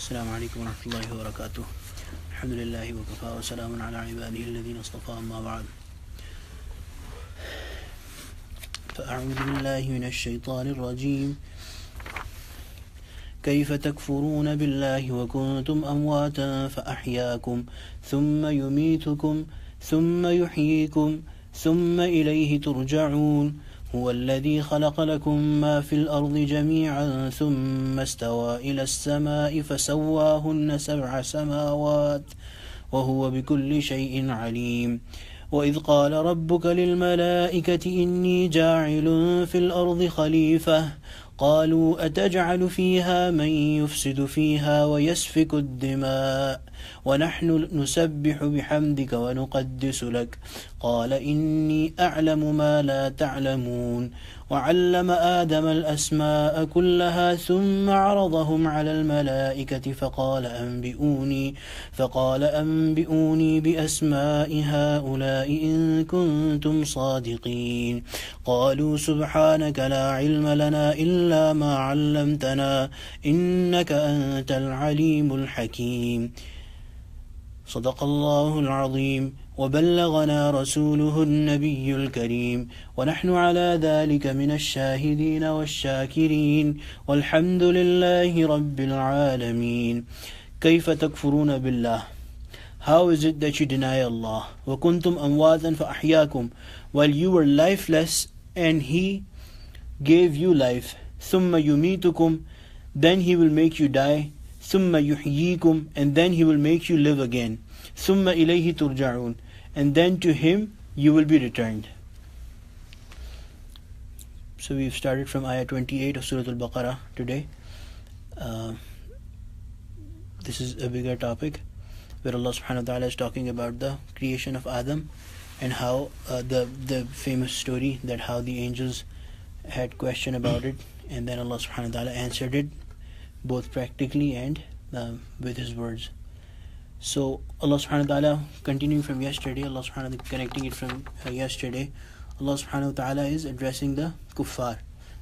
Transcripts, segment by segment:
السلام عليكم ورحمة الله وبركاته. الحمد لله وكفى وسلام على عباده الذين اصطفى أما بعد. فأعوذ بالله من الشيطان الرجيم. كيف تكفرون بالله وكنتم أمواتا فأحياكم ثم يميتكم ثم يحييكم ثم إليه ترجعون. هو الذي خلق لكم ما في الأرض جميعا ثم استوى إلى السماء فسواهن 7 سماوات وهو بكل شيء عليم. وإذ قال ربك للملائكة إني جاعل في الأرض خليفة قالوا أتجعل فيها من يفسد فيها ويسفك الدماء ونحن نسبح بحمدك ونقدس لك قال إني أعلم ما لا تعلمون. وعلم آدم الأسماء كلها ثم عرضهم على الملائكة فقال أنبئوني بأسماء هؤلاء إن كنتم صادقين. قالوا سبحانك لا علم لنا إلا ما علمتنا إنك أنت العليم الحكيم. صدق الله العظيم وبلغنا رسوله النبي الكريم ونحن على ذلك من الشاهدين والشاكرين والحمد لله رب العالمين. كيف تكفرون بالله? How is it that you deny Allah? وَكُنْتُمْ أَمْوَاتًا فَأَحْيَاكُمْ, while you were lifeless and He gave you life. ثُمَّ يُمِيتُكُمْ, then He will make you die. ثُمَّ يُحْيِيكُمْ, and then He will make you live again. ثُمَّ إِلَيْهِ تُرْجَعُونَ, and then to Him you will be returned. So we've started from ayah 28 of Surah Al-Baqarah today. This is a bigger topic where Allah subhanahu wa ta'ala is talking about the creation of Adam and how the famous story that how the angels had question about it, and then Allah subhanahu wa ta'ala answered it both practically and with His words. So Allah subhanahu wa ta'ala, continuing from yesterday, Allah subhanahu wa ta'ala connecting it from yesterday, Allah subhanahu wa ta'ala is addressing the kuffar,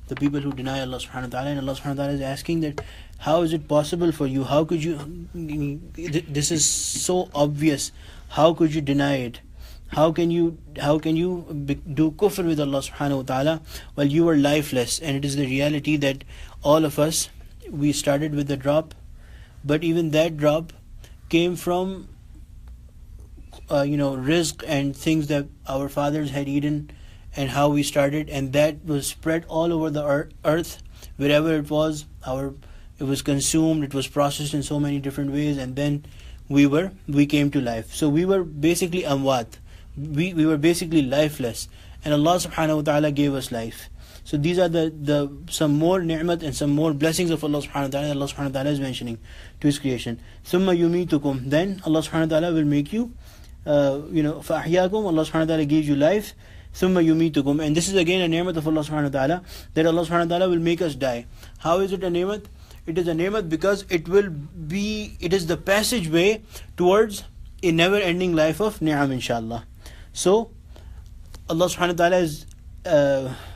the people who deny Allah subhanahu wa ta'ala, and Allah subhanahu wa ta'ala is asking that how is it possible for you? How could you, this is so obvious, how could you deny it? How can you do kufr with Allah subhanahu wa ta'ala while you are lifeless? And it is the reality that all of us, we started with a drop, but even that drop came from rizq and things that our fathers had eaten and how we started, and that was spread all over the earth wherever it was. It was consumed, it was processed in so many different ways, and then we came to life. So we were basically amwat, we were basically lifeless, and Allah subhanahu wa ta'ala gave us life. So these are the some more ni'mat and some more blessings of Allah subhanahu wa ta'ala. Allah subhanahu wa ta'ala is mentioning to His creation. Summa yumitukum, then Allah subhanahu wa ta'ala will make you fa'ahyakum, Allah subhanahu wa ta'ala gives you life. Summa yumitukum, and this is again a ni'mat of Allah subhanahu wa ta'ala, that Allah subhanahu wa ta'ala will make us die. How is it a ni'mat? It is a ni'mat because it is the passageway towards a never-ending life of ni'am, inshallah. So Allah subhanahu wa ta'ala is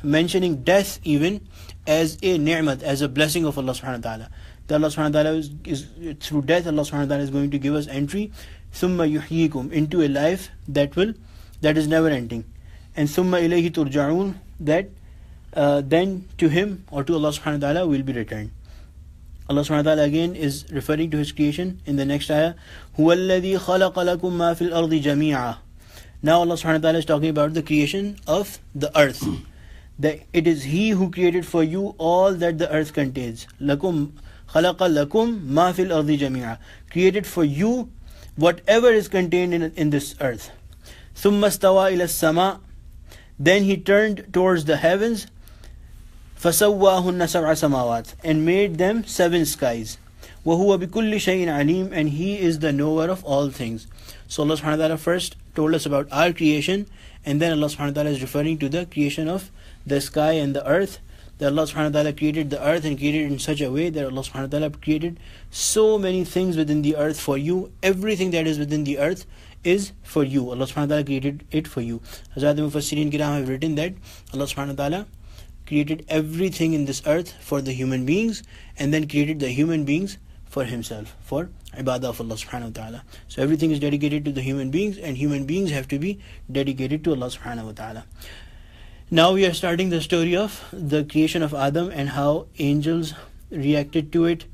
mentioning death even as a ni'mat, as a blessing of Allah subhanahu wa ta'ala. That Allah subhanahu wa ta'ala is through death, Allah subhanahu wa ta'ala is going to give us entry, summa yuhyikum, into a life that is never ending. And summa ilayhi turja'un, that then to Him or to Allah subhanahu wa ta'ala will be returned. Allah subhanahu wa ta'ala again is referring to His creation in the next ayah. هُوَ الَّذِي خَلَقَ لَكُم مَا فِي الْأَرْضِ جَمِيعًا. Now Allah subhanahu wa ta'ala is talking about the creation of the earth. That it is He who created for you all that the earth contains. لَكُمْ خَلَقَ لَكُمْ مَا فِي الْأَرْضِ جَمِيعًا. Created for you whatever is contained in this earth. ثُمَّ اسْتَوَى إِلَى السَّمَاءِ, then He turned towards the heavens. فَسَوَّاهُنَّ 7 سَمَاوَاتٍ, and made them 7 skies. وَهُوَ بِكُلِّ شَيْءٍ عَلِيمٍ, and He is the knower of all things. So Allah subhanahu wa ta'ala first told us about our creation, and then Allah subhanahu wa ta'ala is referring to the creation of the sky and the earth. That Allah subhanahu wa ta'ala created the earth and created it in such a way that Allah subhanahu wa ta'ala created so many things within the earth for you. Everything that is within the earth is for you. Allah subhanahu wa ta'ala created it for you. Hazrat Mufassirin Kiram have written that Allah subhanahu wa ta'ala created everything in this earth for the human beings, and then created the human beings for himself, for ibadah of Allah subhanahu wa ta'ala. So everything is dedicated to the human beings, and human beings have to be dedicated to Allah subhanahu wa ta'ala. Now we are starting the story of the creation of Adam and how angels reacted to it,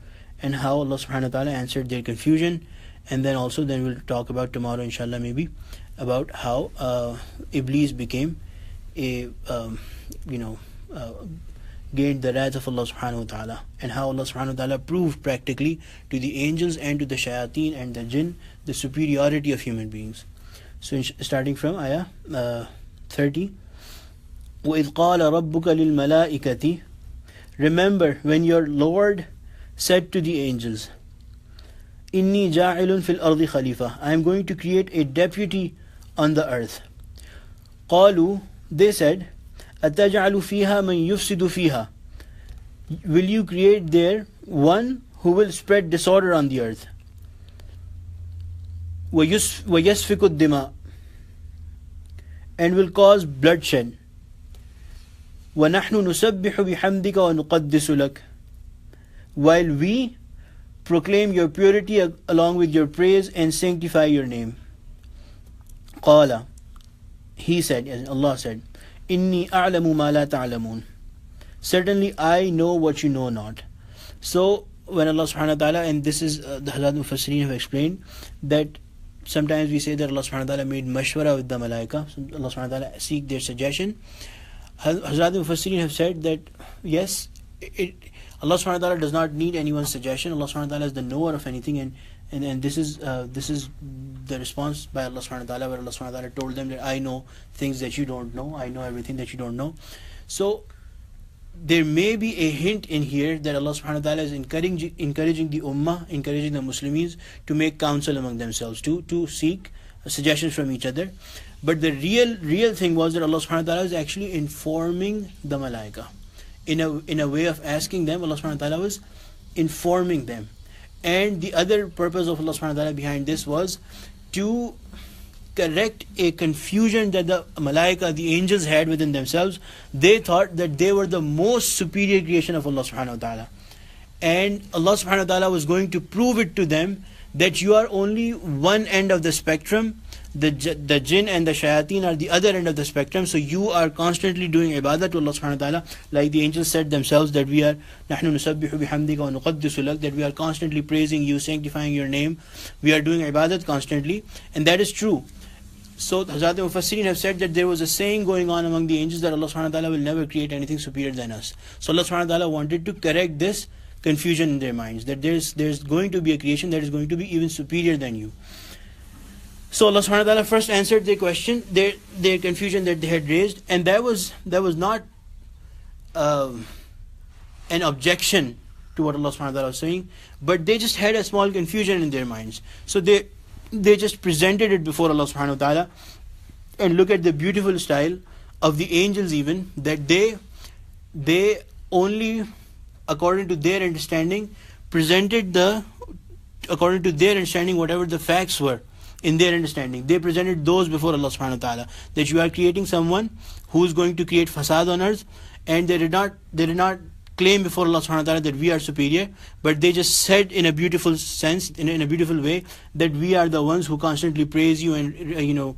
and how Allah subhanahu wa ta'ala answered their confusion. And then we'll talk about tomorrow inshallah maybe about how Iblis became a gained the wrath of Allah subhanahu wa ta'ala, and how Allah subhanahu wa ta'ala proved practically to the angels and to the shayateen and the jinn the superiority of human beings. So starting from ayah 30, وَإِذْ قَالَ رَبُّكَ لِلْمَلَائِكَةِ, remember when your Lord said to the angels, إِنِّي جَاعِلٌ فِي الْأَرْضِ خَلِيفَةً, I am going to create a deputy on the earth. قَالُوا, they said, أَتَجْعَلُ فِيهَا مَنْ يُفْسِدُ فِيهَا, will you create there one who will spread disorder on the earth? وَيَسْفِكُ الدِّمَاء, and will cause bloodshed. وَنَحْنُ نُسَبِّحُ بِحَمْدِكَ وَنُقَدِّسُ لَكَ, while we proclaim your purity along with your praise and sanctify your name. قَالَ, he said, as Allah said, إِنِّي أَعْلَمُ مَا لَا تَعْلَمُونَ, certainly I know what you know not. So when Allah subhanahu wa ta'ala, and this is the Hazrat Mufassirin have explained that sometimes we say that Allah subhanahu wa ta'ala made mashwara with the malaika, so Allah subhanahu wa ta'ala seek their suggestion. Hazrat Mufassirin have said that yes, Allah subhanahu wa ta'ala does not need anyone's suggestion. Allah subhanahu wa ta'ala is the knower of anything, and this is the response by Allah subhanahu wa ta'ala, where Allah subhanahu wa ta'ala told them that I know things that you don't know, I know everything that you don't know. So there may be a hint in here that Allah subhanahu wa ta'ala is encouraging the ummah, encouraging the Muslims to make counsel among themselves, to seek suggestions from each other. But the real thing was that Allah subhanahu wa ta'ala is actually informing the malaika. In a way of asking them, Allah subhanahu wa ta'ala was informing them. And the other purpose of Allah subhanahu wa ta'ala behind this was to correct a confusion that the malaika, the angels, had within themselves. They thought that they were the most superior creation of Allah subhanahu wa ta'ala, and Allah subhanahu wa ta'ala was going to prove it to them that you are only one end of the spectrum. The jinn and the shayateen are the other end of the spectrum. So you are constantly doing ibadah to Allah subhanahu wa ta'ala, like the angels said themselves that we are نَحْنُ نُسَبِّحُ بِحَمْدِكَ وَنُقَدِّسُ لَكَ, that we are constantly praising you, sanctifying your name. We are doing ibadah constantly, and that is true. So Hazrat Mufassirin have said that there was a saying going on among the angels that Allah subhanahu wa ta'ala will never create anything superior than us. So Allah subhanahu wa ta'ala wanted to correct this confusion in their minds, that there's going to be a creation that is going to be even superior than you. So Allah subhanahu wa ta'ala first answered their question, their confusion that they had raised, and that was not an objection to what Allah subhanahu wa ta'ala was saying, but they just had a small confusion in their minds. So they just presented it before Allah subhanahu wa ta'ala, and look at the beautiful style of the angels, even that they only, according to their understanding, presented according to their understanding whatever the facts were. In their understanding, they presented those before Allah subhanahu wa ta'ala, that you are creating someone who is going to create fasad on earth, and they did not claim before Allah subhanahu wa ta'ala that we are superior, but they just said in a beautiful sense, in a beautiful way, that we are the ones who constantly praise you and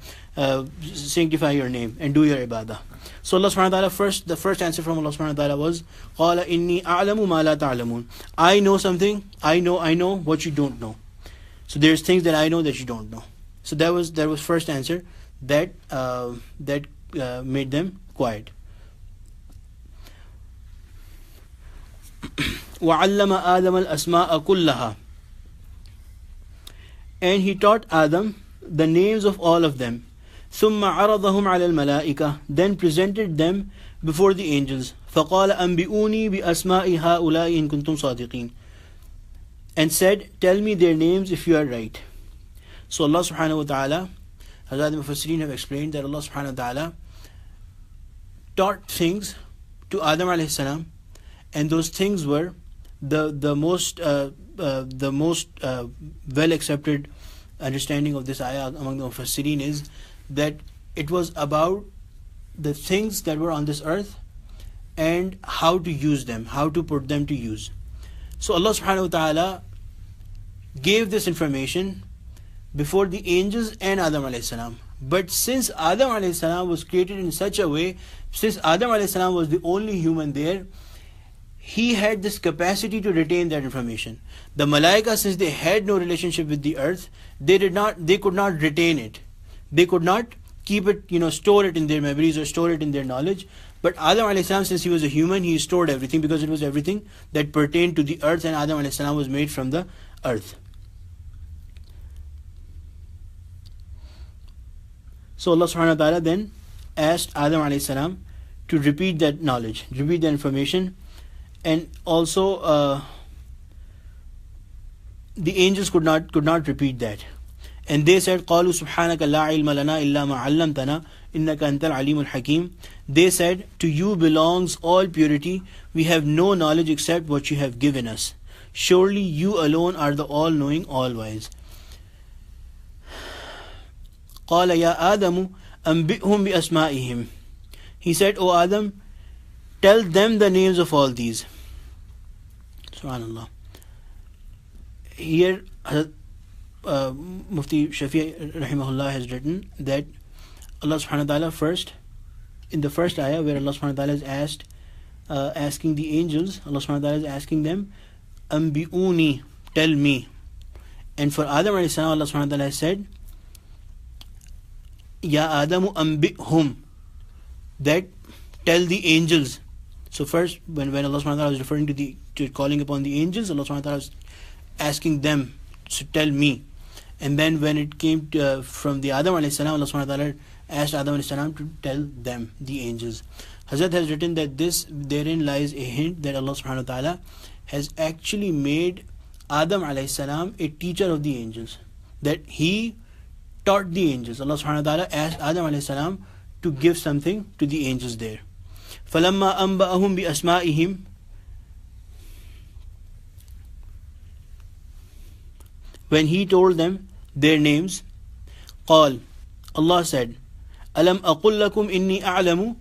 sanctify your name and do your ibadah. So Allah subhanahu wa ta'ala, the first answer from Allah subhanahu wa ta'ala was قَالَ إِنِّي أَعْلَمُ مَا لَا تَعْلَمُونَ, I know something, I know what you don't know. So there's things that I know that you don't know. So that was first answer that made them quiet. وَعَلَّمَ آدَمَ الْأَسْمَاءَ كُلَّهَا, and he taught Adam the names of all of them. ثُمَّ عَرَضَهُمْ عَلَى الْمَلَائِكَةِ, then presented them before the angels. فَقَالَ أَنْبِئُونِي بِأَسْمَاءِ هَؤُلَاءِ إِن كُنْتُمْ صَادِقِينَ, and said, tell me their names if you are right. So Allah subhanahu wa ta'ala, Hazrat Mufassirin have explained that Allah subhanahu wa ta'ala taught things to Adam alayhi salam, and those things were the most well accepted understanding of this ayah among the Mufassirin is that it was about the things that were on this earth and how to use them, how to put them to use. So Allah subhanahu wa ta'ala gave this information before the angels and Adam alayhi salam. But since Adam alayhi salam was created in such a way, since Adam alayhi salam was the only human there, he had this capacity to retain that information. The malaika, since they had no relationship with the earth, they could not retain it. They could not keep it, store it in their memories or store it in their knowledge. But Adam alayhi salam, since he was a human, he stored everything, because it was everything that pertained to the earth, and Adam alayhi salam was made from the earth. So Allah subhanahu wa ta'ala then asked Adam alayhi salam to repeat that knowledge, repeat that information. And also the angels could not repeat that. And they said, قَالُوا سُبْحَانَكَ لَا عِلْمَ لَنَا إِلَّا مَا عَلَّمْتَنَا إِنَّكَ أَنْتَ الْعَلِيمُ الْحَكِيمُ. They said, to you belongs all purity. We have no knowledge except what you have given us. Surely you alone are the all-knowing, all-wise. قَالَ يَا آدَمُ أَنْبِئْهُمْ بِأَسْمَائِهِمْ. He said, O Adam, tell them the names of all these. Subhanallah. Here Mufti Shafi rahimahullah has written that Allah subhanahu wa ta'ala first, in the first ayah where Allah subhanahu wa ta'ala is asking the angels, Allah subhanahu wa ta'ala is asking them, Ambi'uni, tell me. And for Adam alayhi salam, Allah subhanahu wa ta'ala said, Ya Adamu Ambi'hum, that tell the angels. So first, when Allah subhanahu wa ta'ala was referring to calling upon the angels, Allah subhanahu wa ta'ala was asking them to tell me. And then when it came from the Adam alayhi salam, Allah subhanahu wa ta'ala asked Adam alayhi salam to tell them, the angels. Hazrat has written that therein lies a hint that Allah subhanahu wa ta'ala has actually made Adam alayhi salam a teacher of the angels. That he taught the angels. Allah subhanahu wa ta'ala asked Adam alayhi salam to give something to the angels there. فَلَمَّا أَنْبَأَهُمْ بِأَسْمَائِهِمْ. When he told them their names, قال, Allah said, أَلَمْ أَقُلْ لَكُمْ إِنِّي أَعْلَمُ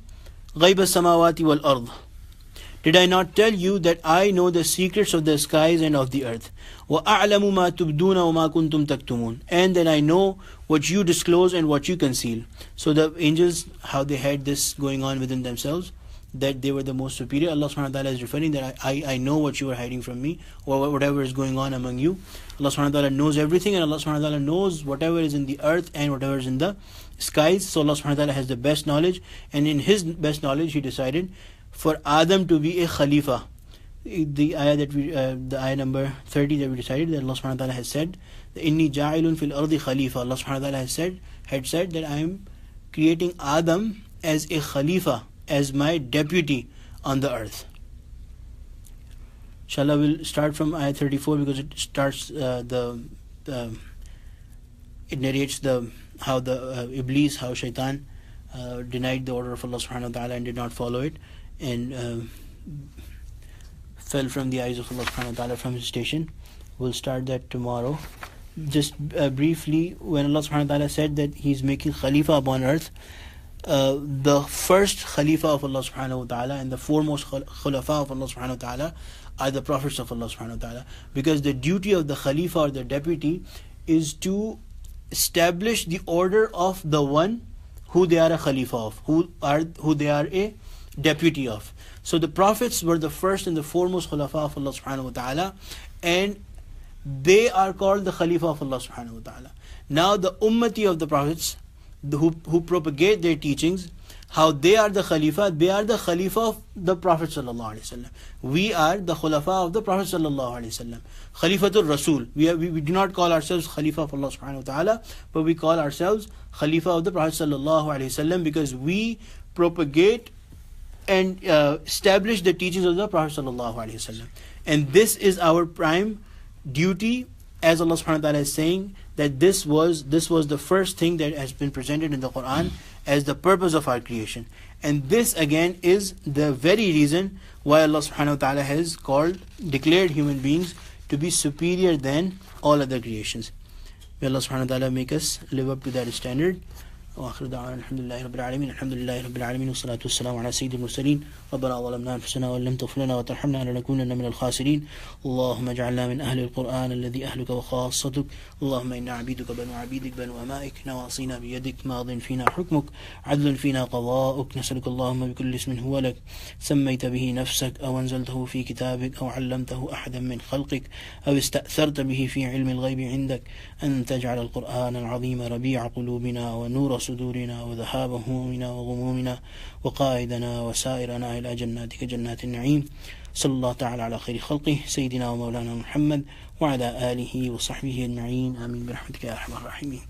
غَيْبَ السَّمَاوَاتِ وَالْأَرْضِ. Did I not tell you that I know the secrets of the skies and of the earth? وَأَعْلَمُ مَا تُبْدُونَ وَمَا كُنْتُمْ تَكْتُمُونَ. And that I know what you disclose and what you conceal. So the angels, how they had this going on within themselves, that they were the most superior. Allah subhanahu wa ta'ala is referring that I know what you are hiding from me, or whatever is going on among you. Allah subhanahu wa ta'ala knows everything, and Allah subhanahu wa ta'ala knows whatever is in the earth and whatever is in the skies. So Allah subhanahu wa ta'ala has the best knowledge, and in His best knowledge He decided for Adam to be a Khalifa. The ayah the ayah number 30 that we decided, that Allah subhanahu wa ta'ala has said, Inni ja'ilun fil ardi khalifa. Allah subhanahu wa ta'ala had said that I am creating Adam as a Khalifa, as my deputy on the earth. Inshallah, we'll start from ayah 34, because it starts it narrates how Iblis, how Shaitan denied the order of Allah subhanahu wa ta'ala and did not follow it, and fell from the eyes of Allah subhanahu wa ta'ala from his station. We'll start that tomorrow. Just briefly, when Allah subhanahu wa ta'ala said that He's making Khalifa upon earth, the first Khalifa of Allah subhanahu wa ta'ala and the foremost Khulafa of Allah subhanahu wa ta'ala are the prophets of Allah subhanahu wa ta'ala, because the duty of the Khalifa or the deputy is to establish the order of the one who they are a Khalifa of, who they are a deputy of. So the prophets were the first and the foremost Khulafa of Allah subhanahu wa ta'ala, and they are called the Khalifa of Allah subhanahu wa ta'ala. Now the ummati of the prophets, who propagate their teachings, how they are the Khalifa, they are the Khalifa of the Prophet sallallahu alaihi wasallam. We are the Khulafa of the Prophet sallallahu alaihi wasallam. Khalifatul Rasul. We do not call ourselves Khalifa of Allah subhanahu wa ta'ala, but we call ourselves Khalifa of the Prophet sallallahu alaihi wasallam, because we propagate and establish the teachings of the Prophet sallallahu alaihi wasallam. And this is our prime duty, as Allah subhanahu wa ta'ala is saying that this was the first thing that has been presented in the Quran as the purpose of our creation. And this again is the very reason why Allah subhanahu wa ta'ala has declared human beings to be superior than all other creations. May Allah subhanahu wa ta'ala make us live up to that standard. وآخر دعوانا الحمد لله رب العالمين. الحمد لله رب العالمين والصلاة والسلام على سيد المرسلين. ربنا ظلمنا أنفسنا وإن لم تغفر لنا وترحمنا لنكونن من الخاسرين. اللهم اجعلنا من أهل القرآن الذي أهلك وخاصتك. اللهم إنا عبيدك بنو عبيدك بنو أمائك نواصينا بيدك ماض فينا حكمك عدل فينا قضاؤك. نسألك اللهم بكل اسم هو لك سميت به نفسك أو أنزلته في كتابك أو علمته أحدا من خلقك أو استأثرت به في علم الغيب عندك أن تجعل القرآن العظيم ربيع قلوبنا ونور صدورنا وذهاب همومنا وغمومنا وقائدنا وسائرنا إلى جناتك جنات النعيم. صلى الله تعالى على خير خلقه سيدنا ومولانا محمد وعلى آله وصحبه أجمعين. آمين برحمتك يا أرحم الراحمين.